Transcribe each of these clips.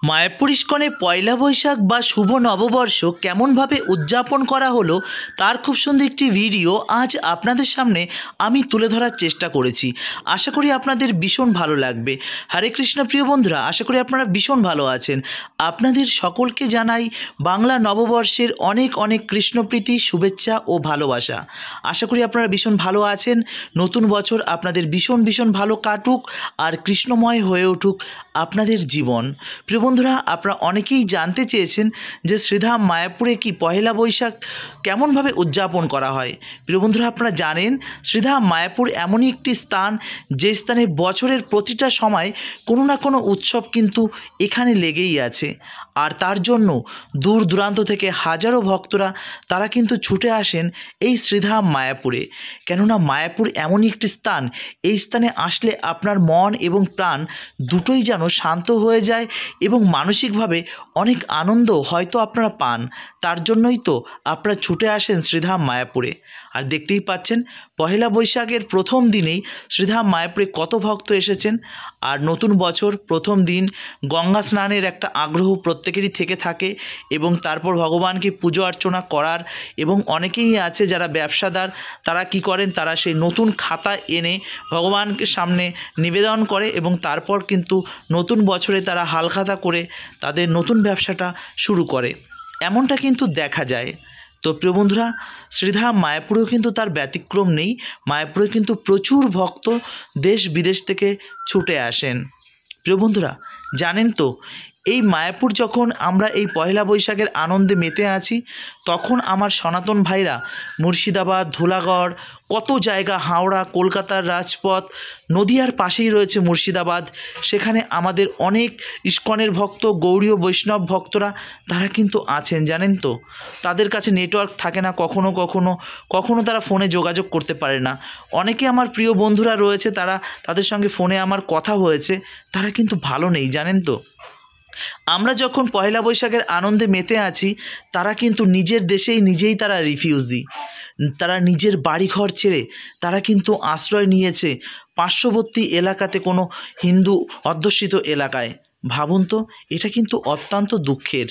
মায়াপুর ইস্কনে পয়লা বৈশাখ বা শুভ নববর্ষ কেমনভাবে উদযাপন করা হলো তার খুব সুন্দর একটি ভিডিও আজ আপনাদের সামনে আমি তুলে ধরার চেষ্টা করেছি। আশা করি আপনাদের ভীষণ ভালো লাগবে। হরে কৃষ্ণ প্রিয় বন্ধুরা, আশা করি আপনারা ভীষণ ভালো আছেন। আপনাদের সকলকে জানাই বাংলা নববর্ষের অনেক অনেক কৃষ্ণপ্রীতি, শুভেচ্ছা ও ভালোবাসা। আশা করি আপনারা ভীষণ ভালো আছেন। নতুন বছর আপনাদের ভীষণ ভীষণ ভালো কাটুক আর কৃষ্ণময় হয়ে উঠুক আপনাদের জীবন। প্রিয় বন্ধুরা, আপনারা অনেকেই জানতে চেয়েছেন যে শ্রীধাম মায়াপুরে কি পহেলা বৈশাখ কেমনভাবে উদযাপন করা হয়। প্রিয় বন্ধুরা, আপনারা জানেন শ্রীধাম মায়াপুর এমনই একটি স্থান যে স্থানে বছরের প্রতিটা সময় কোনো না কোনো উৎসব কিন্তু এখানে লেগেই আছে। আর তার জন্য দূর দূরান্ত থেকে হাজারো ভক্তরা তারা কিন্তু ছুটে আসেন এই শ্রীধাম মায়াপুরে। কেননা মায়াপুর এমনই একটি স্থান, এই স্থানে আসলে আপনার মন এবং প্রাণ দুটোই যেন শান্ত হয়ে যায় এবং মানসিকভাবে অনেক আনন্দ হয়তো আপনারা পান। তার জন্যই তো আপনারা ছুটে আসেন শ্রীধাম মায়াপুরে। আর দেখতেই পাচ্ছেন পহেলা বৈশাখের প্রথম দিনেই শ্রীধাম মায়াপুরে কত ভক্ত এসেছেন। আর নতুন বছর প্রথম দিন গঙ্গা স্নানের একটা আগ্রহ প্রত্যেকেরই থেকে থাকে এবং তারপর ভগবানকে পুজো অর্চনা করার, এবং অনেকেই আছে যারা ব্যবসাদার, তারা কি করেন, তারা সেই নতুন খাতা এনে ভগবানকে সামনে নিবেদন করে এবং তারপর কিন্তু নতুন বছরে তারা হালখাতা করে তাদের নতুন ব্যবসাটা শুরু করে। এমনটা কিন্তু দেখা যায়। তো প্রিয় বন্ধুরা, শ্রীধাম মায়াপুরেও কিন্তু তার ব্যতিক্রম নেই। মায়াপুরে কিন্তু প্রচুর ভক্ত দেশ বিদেশ থেকে ছুটে আসেন। প্রিয় বন্ধুরা, জানেন তো এই মায়াপুর যখন আমরা এই পয়লা বৈশাখের আনন্দে মেতে আছি, তখন আমার সনাতন ভাইরা মুর্শিদাবাদ, ধুলাগড়, কত জায়গা, হাওড়া, কলকাতার রাজপথ, নদিয়ার পাশেই রয়েছে মুর্শিদাবাদ, সেখানে আমাদের অনেক ইস্কনের ভক্ত, গৌড়ীয় বৈষ্ণব ভক্তরা তারা কিন্তু আছেন। জানেন তো তাদের কাছে নেটওয়ার্ক থাকে না, কখনো কখনো কখনো তারা ফোনে যোগাযোগ করতে পারে না। অনেকে আমার প্রিয় বন্ধুরা রয়েছে, তাদের সঙ্গে ফোনে আমার কথা হয়েছে, তারা কিন্তু ভালো নেই। জানেন তো আমরা যখন পয়লা বৈশাখের আনন্দে মেতে আছি, তারা কিন্তু নিজের দেশেই নিজেই তারা রিফিউজি, তারা নিজের বাড়িঘর ছেড়ে তারা কিন্তু আশ্রয় নিয়েছে পার্শ্ববর্তী এলাকাতে, কোনো হিন্দু অধ্যুষিত এলাকায়। ভাবুন তো, এটা কিন্তু অত্যন্ত দুঃখের।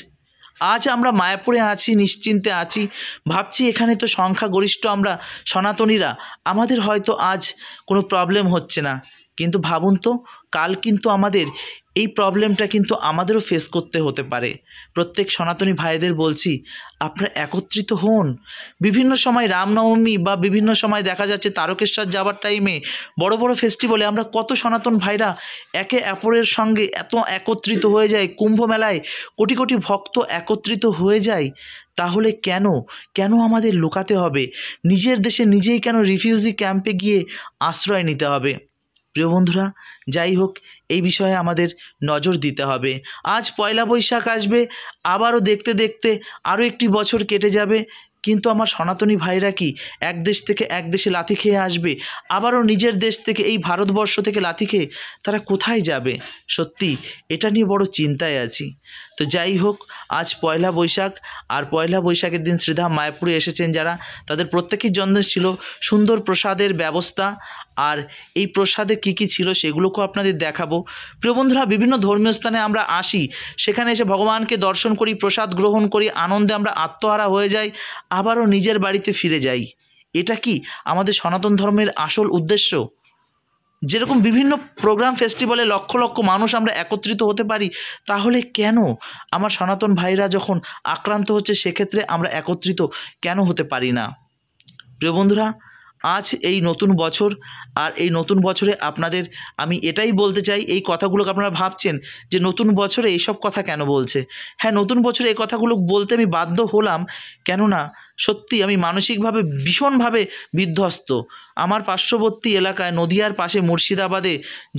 আজ আমরা মায়াপুরে আছি, নিশ্চিন্তে আছি, ভাবছি এখানে তো সংখ্যাগরিষ্ঠ আমরা সনাতনীরা, আমাদের হয়তো আজ কোনো প্রবলেম হচ্ছে না। কিন্তু ভাবুন তো, কাল কিন্তু আমাদের এই প্রবলেমটা কিন্তু আমাদেরও ফেস করতে হতে পারে। প্রত্যেক সনাতনী ভাইদের বলছি, আপনারা একত্রিত হন। বিভিন্ন সময় রামনবমী বা বিভিন্ন সময় দেখা যাচ্ছে তারকেশ্বর যাওয়ার টাইমে, বড় বড় ফেস্টিভ্যালে আমরা কত সনাতন ভাইরা একে অপরের সঙ্গে এত একত্রিত হয়ে যায়। কুম্ভ মেলায় কোটি কোটি ভক্ত একত্রিত হয়ে যায়। তাহলে কেন কেন আমাদের লুকাতে হবে? নিজের দেশে নিজেই কেন রিফিউজি ক্যাম্পে গিয়ে আশ্রয় নিতে হবে? প্রিয় বন্ধুরা, যাই হোক, এই বিষয়ে আমাদের নজর দিতে হবে। আজ পয়লা বৈশাখ আসবে, আবারও দেখতে দেখতে আরও একটি বছর কেটে যাবে, কিন্তু আমার সনাতনী ভাইরা কি এক দেশ থেকে এক দেশে লাথি খেয়ে আসবে? আবারও নিজের দেশ থেকে, এই ভারতবর্ষ থেকে লাথি খেয়ে তারা কোথায় যাবে? সত্যি এটা নিয়ে বড় চিন্তায় আছি। তো যাই হোক, আজ পয়লা বৈশাখ, আর পয়লা বৈশাখের দিন শ্রীধাম মায়াপুরে এসেছেন যারা, তাদের প্রত্যেকের জন্য ছিল সুন্দর প্রসাদের ব্যবস্থা। আর এই প্রসাদে কি কি ছিল সেগুলোকেও আপনাদের দেখাবো। প্রিয় বন্ধুরা, বিভিন্ন ধর্মীয় স্থানে আমরা আসি, সেখানে এসে ভগবানকে দর্শন করি, প্রসাদ গ্রহণ করি, আনন্দে আমরা আত্মহারা হয়ে যাই, আবারও নিজের বাড়িতে ফিরে যাই। এটা কি আমাদের সনাতন ধর্মের আসল উদ্দেশ্য? যেরকম বিভিন্ন প্রোগ্রাম, ফেস্টিভ্যালে লক্ষ লক্ষ মানুষ আমরা একত্রিত হতে পারি, তাহলে কেন আমার সনাতন ভাইরা যখন আক্রান্ত হচ্ছে সেক্ষেত্রে আমরা একত্রিত কেন হতে পারি না? প্রিয় বন্ধুরা, আজ এই নতুন বছর, আর এই নতুন বছরে আপনাদের আমি এটাই বলতে চাই, এই কথাগুলোকে আপনারা ভাবছেন যে নতুন বছরে এইসব কথা কেন বলছে। হ্যাঁ, নতুন বছরে এই কথাগুলো বলতে আমি বাধ্য হলাম, কেননা সত্যি আমি মানসিকভাবে ভীষণভাবে বিধ্বস্ত। আমার পার্শ্ববর্তী এলাকায় নদিয়ার পাশে মুর্শিদাবাদে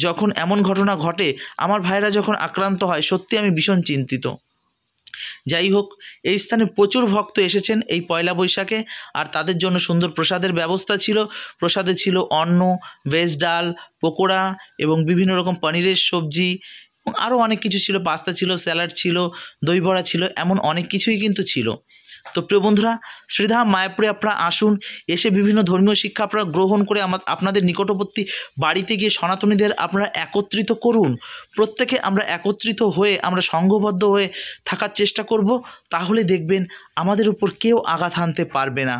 যখন এমন ঘটনা ঘটে, আমার ভাইরা যখন আক্রান্ত হয়, সত্যি আমি ভীষণ চিন্তিত। যাই হোক, এই স্থানে প্রচুর ভক্ত এসেছেন এই পয়লা বৈশাখে, আর তাদের জন্য সুন্দর প্রসাদের ব্যবস্থা ছিল। প্রসাদে ছিল অন্ন, ভেজ ডাল, পকোড়া এবং বিভিন্ন রকম পনিরের সবজি, এবং আরও অনেক কিছু ছিল, পাস্তা ছিল, স্যালাড ছিল, দই বড়া ছিল, এমন অনেক কিছুই কিন্তু ছিল। তো প্রিয় বন্ধুরা, শ্রীধাম মায়াপুরে আপনারা আসুন, এসে বিভিন্ন ধর্মীয় শিক্ষা আপনারা গ্রহণ করে আপনাদের নিকটবর্তী বাড়িতে গিয়ে সনাতনীদের আপনারা একত্রিত করুন। প্রত্যেকে আমরা একত্রিত হয়ে আমরা সংঘবদ্ধ হয়ে থাকার চেষ্টা করব, তাহলে দেখবেন আমাদের উপর কেউ আঘাত হানতে পারবে না।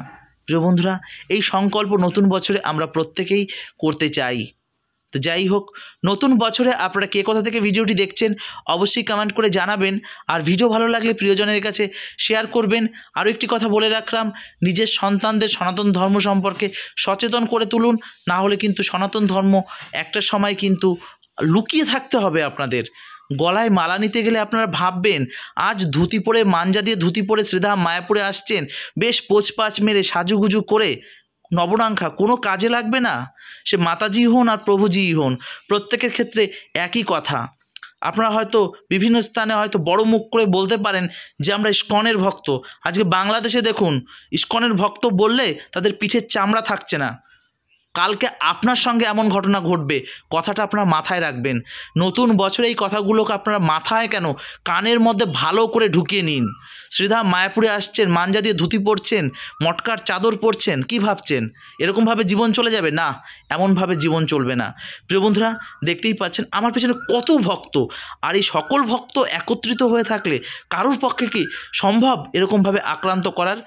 প্রিয় বন্ধুরা, এই সংকল্প নতুন বছরে আমরা প্রত্যেকেই করতে চাই। তো যাই হোক, নতুন বছরে আপনারা কে কোথা থেকে ভিডিওটি দেখছেন অবশ্যই কমেন্ট করে জানাবেন। আর ভিডিও ভালো লাগলে প্রিয়জনের কাছে শেয়ার করবেন। আরও একটি কথা বলে রাখলাম, নিজের সন্তানদের সনাতন ধর্ম সম্পর্কে সচেতন করে তুলুন, না হলে কিন্তু সনাতন ধর্ম একটা সময় কিন্তু লুকিয়ে থাকতে হবে আপনাদের। গলায় মালা নিতে গেলে আপনারা ভাববেন, আজ ধুতি পরে, মাঞ্জা দিয়ে ধুতি পরে শ্রীধাম মায়াপুরে আসছেন, বেশ পোচপাচ মেরে সাজুগুজু করে নবনাঙ্খা, কোনো কাজে লাগবে না। সে মাতাজি হন আর প্রভুজিই হন, প্রত্যেকের ক্ষেত্রে একই কথা। আপনারা হয়তো বিভিন্ন স্থানে হয়তো বড় মুখ করে বলতে পারেন যে আমরা ইস্কনের ভক্ত। আজকে বাংলাদেশে দেখুন, ইস্কনের ভক্ত বললে তাদের পিঠের চামড়া থাকছে না। কালকে আপনার সঙ্গে এমন ঘটনা ঘটবে, কথাটা আপনারা মাথায় রাখবেন। নতুন বছরে এই কথাগুলোকে আপনারা মাথায় কেন, কানের মধ্যে ভালো করে ঢুকিয়ে নিন। শ্রীধাম মায়াপুরে আসছেন, মাঞ্জা দিয়ে ধুতি পরছেন, মটকার চাদর পরছেন, কি ভাবছেন এরকমভাবে জীবন চলে যাবে? না, এমনভাবে জীবন চলবে না। প্রিয় বন্ধুরা, দেখতেই পাচ্ছেন আমার পেছনে কত ভক্ত, আর এই সকল ভক্ত একত্রিত হয়ে থাকলে কারোর পক্ষে কি সম্ভব এরকমভাবে আক্রান্ত করার?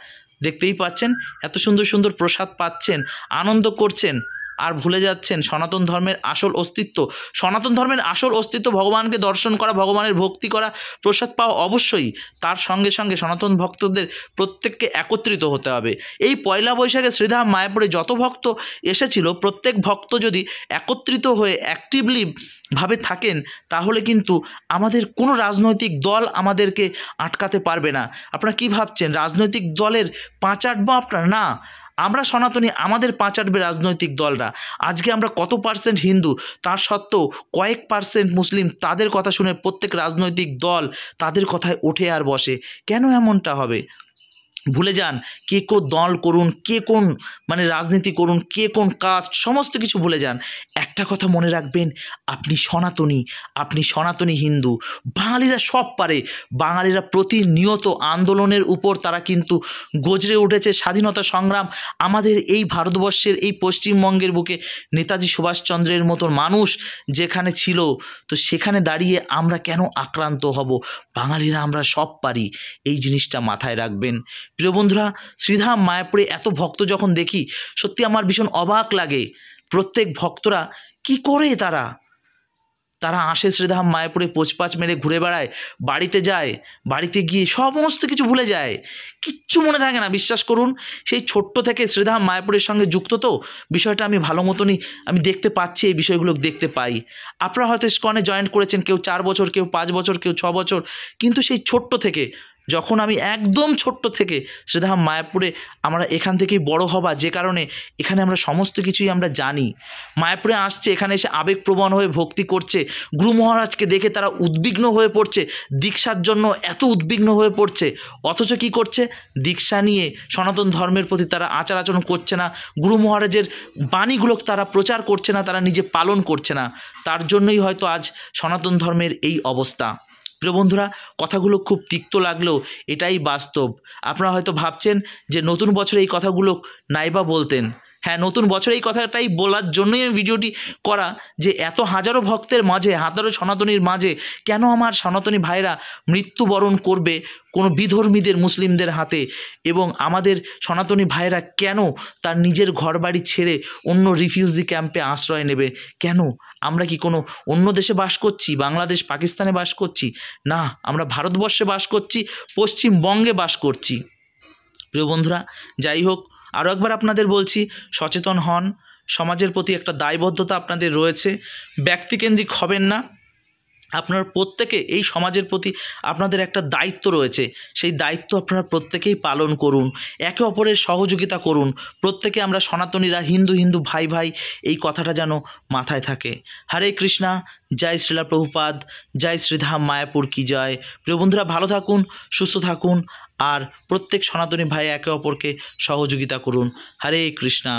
দেখতেই পাচ্ছেন এত সুন্দর সুন্দর প্রসাদ পাচ্ছেন, আনন্দ করছেন, আর ভুলে যাচ্ছেন সনাতন ধর্মের আসল অস্তিত্ব। সনাতন ধর্মের আসল অস্তিত্ব ভগবানকে দর্শন করা, ভগবানের ভক্তি করা, প্রসাদ পাওয়া অবশ্যই। তার সঙ্গে সঙ্গে সনাতন ভক্তদের প্রত্যেককে একত্রিত হতে হবে। এই পয়লা বৈশাখে শ্রীধাম মায়াপুরে যত ভক্ত এসেছিল, প্রত্যেক ভক্ত যদি একত্রিত হয়ে অ্যাক্টিভলি ভাবে থাকেন, তাহলে কিন্তু আমাদের কোনো রাজনৈতিক দল আমাদেরকে আটকাতে পারবে না। আপনারা কি ভাবছেন রাজনৈতিক দলের পাঁচ আটবো আপনারা? না, আমরা সনাতনী, আমাদের পাঁচ আটবে রাজনৈতিক দলরা। আজকে আমরা কত পার্সেন্ট হিন্দু, তার সত্ত্বেও কয়েক পার্সেন্ট মুসলিম, তাদের কথা শুনে প্রত্যেক রাজনৈতিক দল তাদের কথায় ওঠে আর বসে। কেন এমনটা হবে? ভুলে যান কে কোন দল করুন, কে কোন রাজনীতি করুন, কে কোন কাস্ট, সমস্ত কিছু ভুলে যান। একটা কথা মনে রাখবেন, আপনি সনাতনী, আপনি সনাতনী হিন্দু। বাঙালিরা সব পারে, বাঙালিরা প্রতিনিয়ত আন্দোলনের উপর তারা কিন্তু গজরে উঠেছে। স্বাধীনতা সংগ্রাম আমাদের এই ভারতবর্ষের এই পশ্চিমবঙ্গের বুকে নেতাজি সুভাষচন্দ্রের মতন মানুষ যেখানে ছিল, তো সেখানে দাঁড়িয়ে আমরা কেন আক্রান্ত হব? বাঙালিরা আমরা সব পারি, এই জিনিসটা মাথায় রাখবেন। প্রিয় বন্ধুরা, শ্রীধাম মায়াপুরে এত ভক্ত যখন দেখি, সত্যি আমার ভীষণ অবাক লাগে। প্রত্যেক ভক্তরা কি করে, তারা আসে শ্রীধাম মায়াপুরে, পোচপাচ মেরে ঘুরে বেড়ায়, বাড়িতে যায়, বাড়িতে গিয়ে সমস্ত কিছু ভুলে যায়, কিচ্ছু মনে থাকে না। বিশ্বাস করুন, সেই ছোট্ট থেকে শ্রীধাম মায়াপুরের সঙ্গে যুক্ত, তো বিষয়টা আমি ভালো মতনই আমি দেখতে পাচ্ছি, এই বিষয়গুলো দেখতে পাই। আপনারা হয়তো ইস্কনে জয়েন করেছেন, কেউ 4 বছর, কেউ 5 বছর, কেউ 6 বছর, কিন্তু সেই ছোট্ট থেকে, যখন আমি একদম ছোট্ট থেকে শ্রীধাম মায়াপুরে, আমরা এখান থেকেই বড় হবা, যে কারণে এখানে আমরা সমস্ত কিছুই আমরা জানি। মায়াপুরে আসছে, এখানে এসে আবেগপ্রবণ হয়ে ভক্তি করছে, গুরু মহারাজকে দেখে তারা উদ্বিগ্ন হয়ে পড়ছে, দীক্ষার জন্য এত উদ্বিগ্ন হয়ে পড়ছে, অথচ কি করছে? দীক্ষা নিয়ে সনাতন ধর্মের প্রতি তারা আচার আচরণ করছে না, গুরু মহারাজের বাণীগুলো তারা প্রচার করছে না, তারা নিজে পালন করছে না। তার জন্যই হয়তো আজ সনাতন ধর্মের এই অবস্থা। প্রিয় বন্ধুরা, কথাগুলো খুব তিক্ত লাগলেও এটাই বাস্তব। আপনারা হয়তো ভাবছেন যে নতুন বছরে এই কথাগুলো নাইবা বলতেন। হ্যাঁ, নতুন বছরে এই কথাটাই বলার জন্যই আমি ভিডিওটি করা, যে এত হাজারো ভক্তের মাঝে, হাজারো সনাতনীর মাঝে কেন আমার সনাতনী ভাইরা মৃত্যুবরণ করবে কোনো বিধর্মীদের, মুসলিমদের হাতে, এবং আমাদের সনাতনী ভাইরা কেন তার নিজের ঘরবাড়ি ছেড়ে অন্য রিফিউজি ক্যাম্পে আশ্রয় নেবে? কেন? আমরা কি কোনো অন্য দেশে বাস করছি? বাংলাদেশ, পাকিস্তানে বাস করছি? না, আমরা ভারতবর্ষে বাস করছি, পশ্চিমবঙ্গে বাস করছি। প্রিয় বন্ধুরা, যাই হোক, আরও একবার আপনাদের বলছি, সচেতন হন। সমাজের প্রতি একটা দায়বদ্ধতা আপনাদের রয়েছে, ব্যক্তিকেন্দ্রিক হবেন না। আপনার প্রত্যেকে এই সমাজের প্রতি আপনাদের একটা দায়িত্ব রয়েছে, সেই দায়িত্ব আপনারা প্রত্যেকেই পালন করুন, একে অপরের সহযোগিতা করুন। প্রত্যেকে আমরা সনাতনীরা হিন্দু হিন্দু ভাই ভাই, এই কথাটা যেন মাথায় থাকে। হরে কৃষ্ণা, জয় শ্রীলা প্রভুপাদ, জয় শ্রীধাম মায়াপুর কি জয়। প্রিয় বন্ধুরা, ভালো থাকুন, সুস্থ থাকুন, আর প্রত্যেক সনাতনী ভাই একে অপরকে সহযোগিতা করুন। হরে কৃষ্ণা।